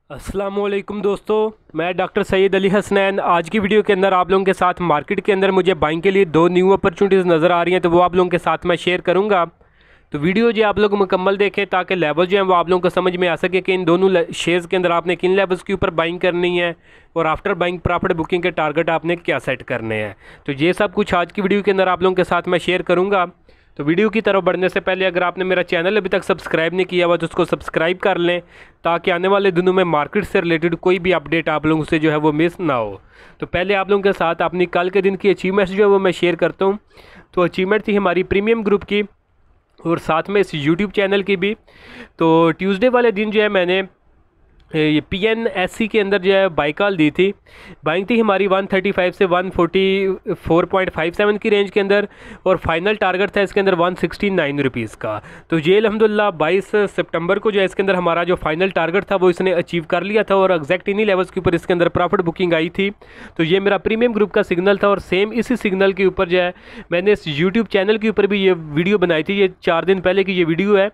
अस्सलामुअलैकुम दोस्तों, मैं डॉक्टर सैयद अली हसनैन। आज की वीडियो के अंदर आप लोगों के साथ मार्केट के अंदर मुझे बाइंग के लिए दो न्यू अपॉर्चुनिटीज़ नज़र आ रही हैं, तो वो आप लोगों के साथ मैं शेयर करूंगा। तो वीडियो जो आप लोग मुकम्मल देखें ताकि लेवल जो है वो आप लोगों को समझ में आ सके कि इन दोनों शेयर्स के अंदर आपने किन लेवल्स के ऊपर बाइंग करनी है और आफ्टर बाइंग प्रॉफिट बुकिंग के टारगेट आपने क्या सेट करने हैं। तो ये सब कुछ आज की वीडियो के अंदर आप लोगों के साथ मैं शेयर करूँगा। तो वीडियो की तरफ बढ़ने से पहले अगर आपने मेरा चैनल अभी तक सब्सक्राइब नहीं किया हुआ तो उसको सब्सक्राइब कर लें, ताकि आने वाले दिनों में मार्केट से रिलेटेड कोई भी अपडेट आप लोगों से जो है वो मिस ना हो। तो पहले आप लोगों के साथ अपनी कल के दिन की अचीवमेंट्स जो है वो मैं शेयर करता हूँ। तो अचीवमेंट थी हमारी प्रीमियम ग्रुप की और साथ में इस यूट्यूब चैनल की भी। तो ट्यूसडे वाले दिन जो है मैंने ये PNSE के अंदर जो है बाई कॉल दी थी। बाइंग थी हमारी 135 से 144.57 की रेंज के अंदर और फाइनल टारगेट था इसके अंदर 169 रुपीज़ का। तो ये अल्हम्दुलिल्लाह 22 सितंबर को जो है इसके अंदर हमारा जो फाइनल टारगेट था वो इसने अचीव कर लिया था और एग्जैक्ट इन्हीं लेवल्स के ऊपर इसके अंदर प्रॉफिट बुकिंग आई थी। तो ये मेरा प्रीमियम ग्रुप का सिग्नल था और सेम इसी सिग्नल के ऊपर जो है मैंने इस यूट्यूब चैनल के ऊपर भी ये वीडियो बनाई थी। ये 4 दिन पहले की ये वीडियो है।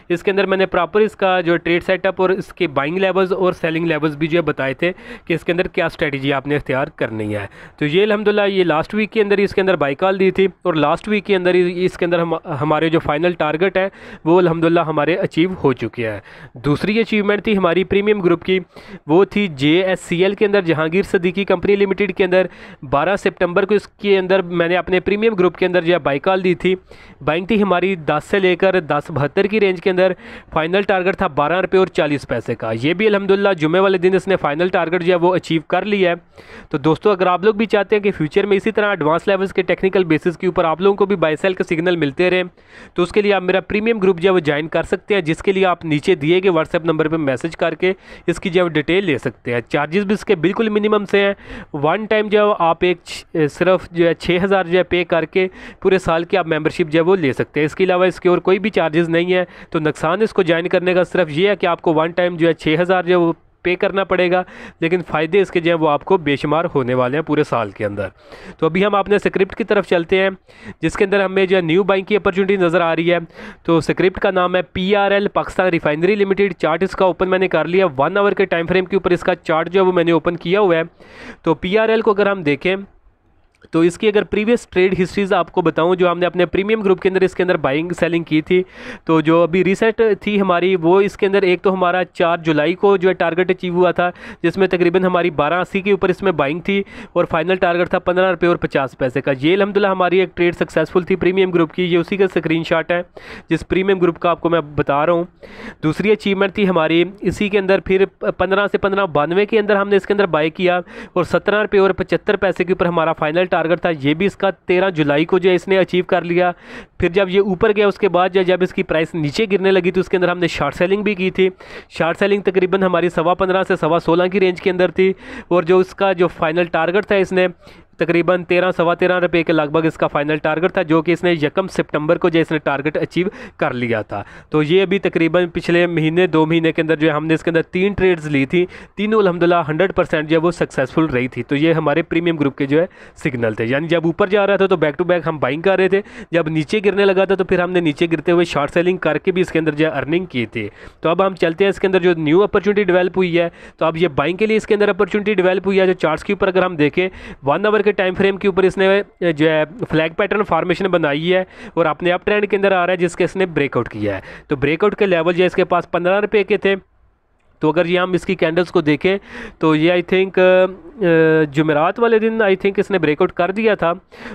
इसके अंदर मैंने प्रॉपर इसका जो ट्रेड सेटअप और इसके बाइंग लेवल्स और सेलिंग लेवल्स भी जो है बताए थे कि इसके अंदर क्या स्ट्रेटजी आपने इख्तियार करनी है। तो ये अल्हम्दुलिल्लाह ये लास्ट वीक के अंदर इसके अंदर बाई कॉल दी थी और लास्ट वीक के अंदर इसके अंदर हमारे जो फाइनल टारगेट है वो अल्हम्दुलिल्लाह हमारे अचीव हो चुके हैं। दूसरी अचीवमेंट थी हमारी प्रीमियम ग्रुप की, वो थी JSCL के अंदर जहांगीर सदीकी कंपनी लिमिटेड के अंदर 12 सितंबर को इसके अंदर मैंने अपने प्रीमियम ग्रुप के अंदर जो है बाई कॉल दी थी। बाइंग थी हमारी 10 से लेकर 10.72 की रेंज के अंदर। फाइनल टारगेट था 12 रुपये और 40 पैसे का। ये भी अल्हम्दुलिल्लाह जुमे वाले दिन इसने फाइनल टारगेट जो है वो अचीव कर लिया है। तो दोस्तों अगर आप लोग भी चाहते हैं कि फ्यूचर में इसी तरह एडवांस लेवल्स के टेक्निकल बेसिस के ऊपर आप लोगों को भी बाय सेल के सिग्नल मिलते रहे, तो उसके लिए आप मेरा प्रीमियम ग्रुप जो है वो ज्वाइन कर सकते हैं, जिसके लिए आप नीचे दिए गए व्हाट्सएप नंबर पर मैसेज करके इसकी जो है डिटेल ले सकते हैं। चार्जेस भी इसके बिल्कुल मिनिमम से हैं। वन टाइम जो आप एक सिर्फ जो है 6000 जो है पे करके पूरे साल की आप मेंबरशिप जो है वो ले सकते हैं। इसके अलावा इसके और कोई भी चार्जेस नहीं है। तो नुकसान इसको ज्वाइन करने का सिर्फ ये है कि आपको वन टाइम जो है 6000 जो है वो पे करना पड़ेगा, लेकिन फ़ायदे इसके जो है वो आपको बेशुमार होने वाले हैं पूरे साल के अंदर। तो अभी हम अपने स्क्रिप्ट की तरफ चलते हैं, जिसके अंदर हमें जो है न्यू बाइंग की अपॉर्चुनिटी नज़र आ रही है। तो स्क्रिप्ट का नाम है PRL Pakistan refinery limited. Chart इसका ओपन मैंने कर लिया। 1 आवर के टाइम फ्रेम के ऊपर इसका चार्ट जो है वो मैंने ओपन किया हुआ है। तो PRL को अगर हम देखें तो इसकी अगर प्रीवियस ट्रेड हिस्ट्रीज आपको बताऊं, जो हमने अपने प्रीमियम ग्रुप के अंदर इसके अंदर बाइंग सेलिंग की थी, तो जो अभी रिसेंट थी हमारी वो इसके अंदर एक तो हमारा 4 जुलाई को जो है टारगेट अचीव हुआ था, जिसमें तकरीबन हमारी 1280 के ऊपर इसमें बाइंग थी और फाइनल टारगेट था 15 रुपये और 50 पैसे का। ये अल्हम्दुलिल्लाह हमारी एक ट्रेड सक्सेसफुल थी प्रीमियम ग्रुप की। ये उसी का स्क्रीनशॉट है जिस प्रीमियम ग्रुप का आपको मैं बता रहा हूँ। दूसरी अचीवमेंट थी हमारी इसी के अंदर फिर 15 से 15.92 के अंदर हमने इसके अंदर बाई किया और 17 रुपये और 75 पैसे के ऊपर हमारा फाइनल टारगेट था। ये भी इसका 13 जुलाई को जो है इसने अचीव कर लिया। फिर जब ये ऊपर गया उसके बाद जब इसकी प्राइस नीचे गिरने लगी तो उसके अंदर हमने शॉर्ट सेलिंग भी की थी। शॉर्ट सेलिंग तकरीबन हमारी 15.25 से 16.25 की रेंज के अंदर थी और जो इसका जो फाइनल टारगेट था इसने तकरीबन 13-13.25 रुपये के लगभग इसका फाइनल टारगेट था, जो कि इसने 1 सितंबर को जो इसने टारगेट अचीव कर लिया था। तो ये अभी तकरीबन पिछले महीने 2 महीने के अंदर जो है हमने इसके अंदर 3 ट्रेड्स ली थी, तीनों अल्हम्दुलिल्लाह 100% जो है वो सक्सेसफुल रही थी। तो ये हमारे प्रीमियम ग्रुप के जो है सिग्नल थे। यानी जब ऊपर जा रहा था तो बैक टू बैक हम बाइंग कर रहे थे, जब नीचे गिरने लगा था तो फिर हमने नीचे गिरते हुए शॉर्ट सेलिंग करके भी इसके अंदर जो है अर्निंग की थी। तो अब हम चलते हैं इसके अंदर जो न्यू अपॉर्चुनिटी डेवलप हुई है। तो अब ये बाइंग के लिए इसके अंदर अपॉर्चुनिटी डेवलप हुई है। जो चार्ट्स के ऊपर अगर हम देखें 1 आवर के टाइम फ्रेम के ऊपर इसने जो है फ्लैग पैटर्न फॉर्मेशन बनाई है और अपने अप ट्रेंड के अंदर आ रहा है, जिसके इसने ब्रेकआउट किया है। तो ब्रेकआउट के लेवल जो इसके पास 15 रुपये के थे। तो अगर ये हम इसकी कैंडल्स को देखें तो ये आई थिंक जुमेरात वाले दिन आई थिंक इसने ब्रेकआउट कर दिया था।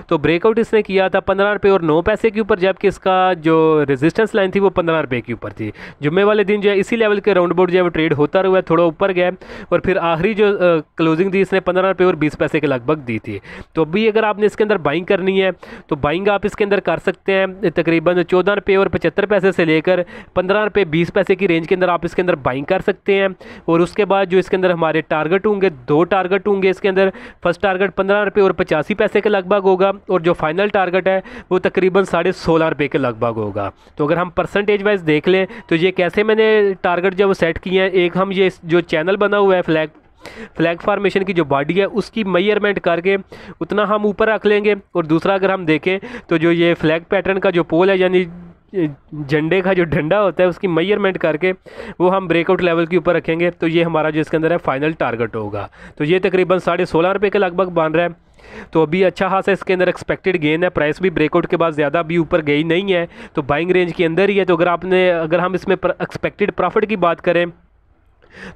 तो ब्रेकआउट इसने किया था 15 रुपये और 9 पैसे के ऊपर, जबकि इसका जो रेजिस्टेंस लाइन थी वो 15 रुपये के ऊपर थी। जुम्मे वाले दिन जो है इसी लेवल के राउंड अबाउट जो है वो ट्रेड होता रहा, थोड़ा ऊपर गया और फिर आखिरी जो क्लोजिंग थी इसने 15 रुपये और 20 पैसे के लगभग दी थी। तो अभी अगर आपने इसके अंदर बाइंग करनी है तो बाइंग आप इसके अंदर कर सकते हैं तकरीबन 14 रुपये और 75 पैसे से लेकर 15 रुपये 20 पैसे की रेंज के अंदर आप इसके अंदर बाइंग कर सकते हैं। और उसके बाद जो इसके अंदर हमारे टारगेट होंगे, 2 टारगेट होंगे इसके अंदर। फर्स्ट टारगेट 15 रुपये और 85 पैसे के लगभग होगा और जो फाइनल टारगेट है वो तकरीबन 16.5 रुपये के लगभग होगा। तो अगर हम परसेंटेज वाइज देख लें तो ये कैसे मैंने टारगेट जब सेट किए हैं, एक हम ये जो चैनल बना हुआ है फ्लैग फार्मेशन की जो बॉडी है उसकी मेजरमेंट करके उतना हम ऊपर रख लेंगे। और दूसरा अगर हम देखें तो जो ये फ्लैग पैटर्न का जो पोल है, यानी झंडे का जो डंडा होता है उसकी मेजरमेंट करके वो हम ब्रेकआउट लेवल के ऊपर रखेंगे। तो ये हमारा जो इसके अंदर है फाइनल टारगेट होगा। तो ये तकरीबन 16.5 रुपये के लगभग बन रहा है। तो अभी अच्छा खासा इसके अंदर एक्सपेक्टेड गेन है, प्राइस भी ब्रेकआउट के बाद ज़्यादा भी ऊपर गई नहीं है, तो बाइंग रेंज के अंदर ही है। तो अगर हम इसमें एक्सपेक्टेड प्रॉफिट की बात करें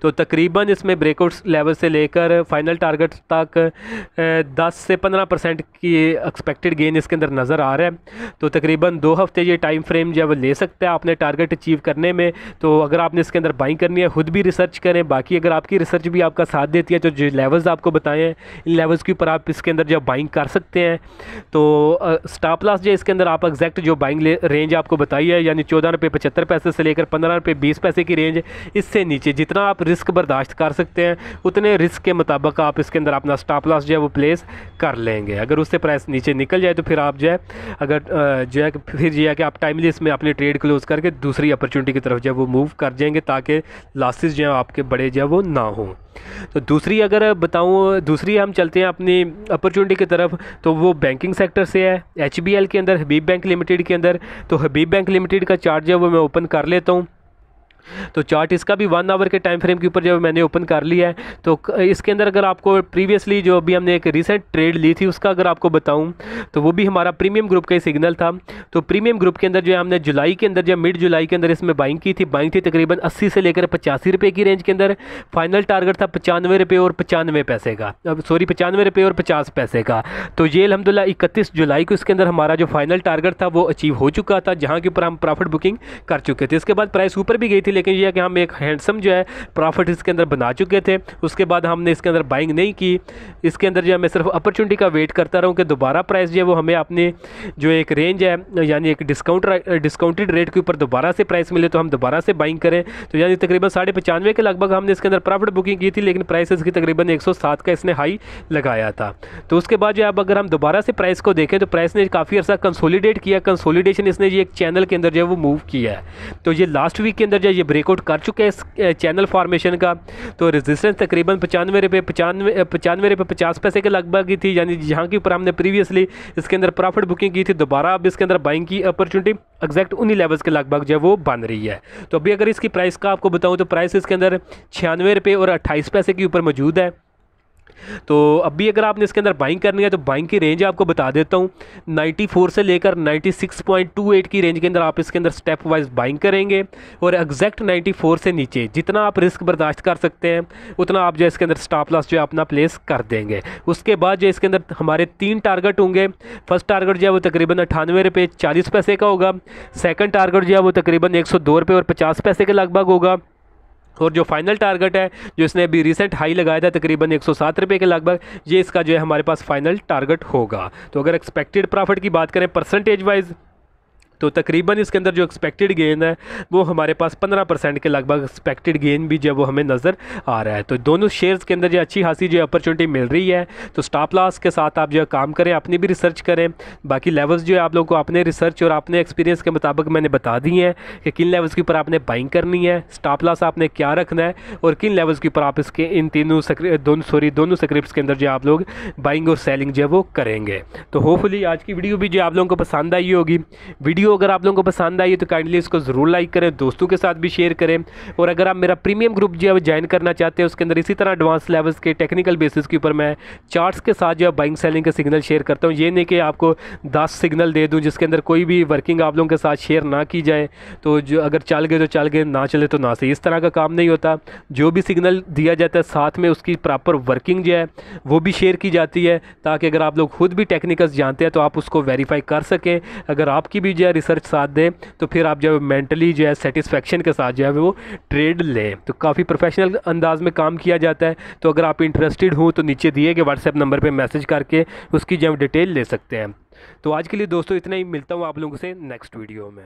तो तकरीबन इसमें ब्रेकआउट लेवल से लेकर फाइनल टारगेट तक 10 से 15% की एक्सपेक्टेड गेन इसके अंदर नज़र आ रहा है। तो तकरीबन 2 हफ्ते ये टाइम फ्रेम जो है वो ले सकते हैं आपने टारगेट अचीव करने में। तो अगर आपने इसके अंदर बाइंग करनी है खुद भी रिसर्च करें, बाकी अगर आपकी रिसर्च भी आपका साथ देती है तो जो लेवल्स आपको बताए हैं इन लेवल्स के ऊपर आप इसके अंदर जो बाइंग कर सकते हैं। तो स्टॉप लॉस जो इसके अंदर आप एग्जैक्ट जो बाइंग रेंज आपको बताई है, यानी 14 रुपये 75 पैसे से लेकर 15 रुपये 20 पैसे की रेंज, इससे नीचे जितना आप रिस्क बर्दाश्त कर सकते हैं उतने रिस्क के मुताबिक आप इसके अंदर अपना स्टॉप लॉस जो है वो प्लेस कर लेंगे। अगर उससे प्राइस नीचे निकल जाए तो फिर आप जो है जो है फिर ये है कि आप टाइमली इसमें अपनी ट्रेड क्लोज करके दूसरी अपॉर्चुनिटी की तरफ जो है वो मूव कर जाएंगे ताकि लॉसेस जो है आपके बड़े जो है वो ना हों। तो दूसरी अगर बताऊँ, दूसरी हम चलते हैं अपनी अपॉर्चुनिटी की तरफ, तो वो बैंकिंग सेक्टर से है। HBL के अंदर हबीब बैंक लिमिटेड के अंदर, तो हबीब बैंक लिमिटेड का चार्ट जो है वो मैं ओपन कर लेता हूँ। तो चार्ट इसका भी 1 आवर के टाइम फ्रेम के ऊपर जो मैंने ओपन कर लिया है। तो इसके अंदर अगर आपको प्रीवियसली जो अभी हमने एक रिसेंट ट्रेड ली थी उसका अगर आपको बताऊं तो वो भी हमारा प्रीमियम ग्रुप का ही सिग्नल था। तो प्रीमियम ग्रुप के अंदर जो है हमने जुलाई के अंदर जो मिड जुलाई के अंदर इसमें बाइंग की थी। बाइंग थी तकरीबन 80 से लेकर 85 रुपये की रेंज के अंदर। फाइनल टारगेट था 95 रुपये और 95 पैसे का, अब सॉरी 95 रुपये और 50 पैसे का। तो ये अल्हम्दुलिल्लाह 31 जुलाई को इसके अंदर हमारा जो फाइनल टारगेट था वो अचीव हो चुका था, जहाँ के ऊपर हम प्रॉफिट बुकिंग कर चुके थे। इसके बाद प्राइस ऊपर भी गई थी, लेकिन यह कि हम एक हैंडसम जो है प्रॉफिट इसके अंदर बना चुके थे। उसके बाद हमने इसके अंदर बाइंग नहीं की। इसके अंदर जो है मैं सिर्फ अपॉर्चुनिटी का वेट करता रहूं कि दोबारा प्राइस जो है वो हमें अपने जो एक रेंज है यानी एक डिस्काउंटेड रेट के ऊपर दोबारा से प्राइस मिले तो हम दोबारा से बाइंग करें। तो यानी तकरीबन 95.5 के लगभग हमने इसके अंदर प्रॉफिट बुकिंग की थी, लेकिन प्राइस इसकी तकरीबन 107 का इसने हाई लगाया था। तो उसके बाद जो अब अगर हम दोबारा से प्राइस को देखें तो प्राइस ने काफ़ी अर्सा कंसोलिडेट किया। कंसोलिडेशन इसने ये एक चैनल के अंदर जो है वो मूव किया है। तो ये लास्ट वीक के अंदर जो ये ब्रेकआउट कर चुके हैं इस चैनल फॉर्मेशन का। तो रेजिस्टेंस तकरीबन 95 रुपये 50 पैसे के लगभग ही थी, यानी जहाँ के ऊपर हमने प्रीवियसली इसके अंदर प्रॉफिट बुकिंग की थी। दोबारा अब इसके अंदर बाइंग की अपॉर्चुनिटी एग्जैक्ट उन्हीं लेवल्स के लगभग जो है वो बन रही है। तो अभी अगर इसकी प्राइस का आपको बताऊँ तो प्राइस इसके अंदर 96 रुपये और 28 पैसे के ऊपर मौजूद है। तो अभी अगर आपने इसके अंदर बाइंग करनी है तो बाइंग की रेंज आपको बता देता हूँ, 94 से लेकर 96.28 की रेंज के अंदर आप इसके अंदर स्टेप वाइज बाइंग करेंगे और एग्जैक्ट 94 से नीचे जितना आप रिस्क बर्दाश्त कर सकते हैं उतना आप जो इसके अंदर स्टॉप लॉस जो है अपना प्लेस कर देंगे। उसके बाद जो इसके अंदर हमारे 3 टारगेट होंगे। फर्स्ट टारगेट जो है वो तकरीबन 98 रुपये 40 पैसे का होगा। सेकंड टारगेट जो है वो तकरीबन 102 रुपये और 50 पैसे के लगभग होगा। और जो फाइनल टारगेट है जो इसने अभी रिसेंट हाई लगाया था तकरीबन 107 रुपये के लगभग, ये इसका जो है हमारे पास फाइनल टारगेट होगा। तो अगर एक्सपेक्टेड प्रॉफिट की बात करें परसेंटेज वाइज तो तकरीबन इसके अंदर जो एक्सपेक्टेड गेन है वो हमारे पास 15% के लगभग एक्सपेक्टेड गेन भी जो है वो हमें नज़र आ रहा है। तो दोनों शेयर्स के अंदर जो अच्छी खासी जो अपॉर्चुनिटी मिल रही है। तो स्टॉप लॉस के साथ आप जो है काम करें, अपनी भी रिसर्च करें। बाकी लेवल्स जो है आप लोगों को अपने रिसर्च और अपने एक्सपीरियंस के मुताबिक मैंने बता दी हैं कि किन लेवल्स के ऊपर आपने बाइंग करनी है, स्टॉप लॉस आपने क्या रखना है और किन लेवल्स के ऊपर आप इसके इन दोनों स्क्रिप्ट्स के अंदर जो आप लोग बाइंग और सेलिंग जो है वो करेंगे। तो होपफुली आज की वीडियो भी जो आप लोगों को पसंद आई होगी। वीडियो अगर आप लोगों को पसंद आई तो काइंडली इसको ज़रूर लाइक करें, दोस्तों के साथ भी शेयर करें। और अगर आप मेरा प्रीमियम ग्रुप जो है ज्वाइन करना चाहते हैं उसके अंदर इसी तरह एडवांस लेवल्स के टेक्निकल बेसिस के ऊपर मैं चार्ट्स के साथ जो है बाइंग सेलिंग के सिग्नल शेयर करता हूँ। ये नहीं कि आपको 10 सिग्नल दे दूँ जिसके अंदर कोई भी वर्किंग आप लोगों के साथ शेयर ना की जाए। तो जो अगर चल गए तो चल गए, ना चले तो ना सही, इस तरह का काम नहीं होता। जो भी सिग्नल दिया जाता है साथ में उसकी प्रॉपर वर्किंग जो है वो भी शेयर की जाती है, ताकि अगर आप लोग खुद भी टेक्निकल्स जानते हैं तो आप उसको वेरीफाई कर सकें। अगर आपकी भी जो है रिसर्च साथ दे तो फिर आप जो है मेंटली जो है सेटिस्फेक्शन के साथ जो है वो ट्रेड लें। तो काफ़ी प्रोफेशनल अंदाज में काम किया जाता है। तो अगर आप इंटरेस्टेड हो तो नीचे दिए गए व्हाट्सएप नंबर पे मैसेज करके उसकी जो डिटेल ले सकते हैं। तो आज के लिए दोस्तों इतना ही, मिलता हूँ आप लोगों से नेक्स्ट वीडियो में।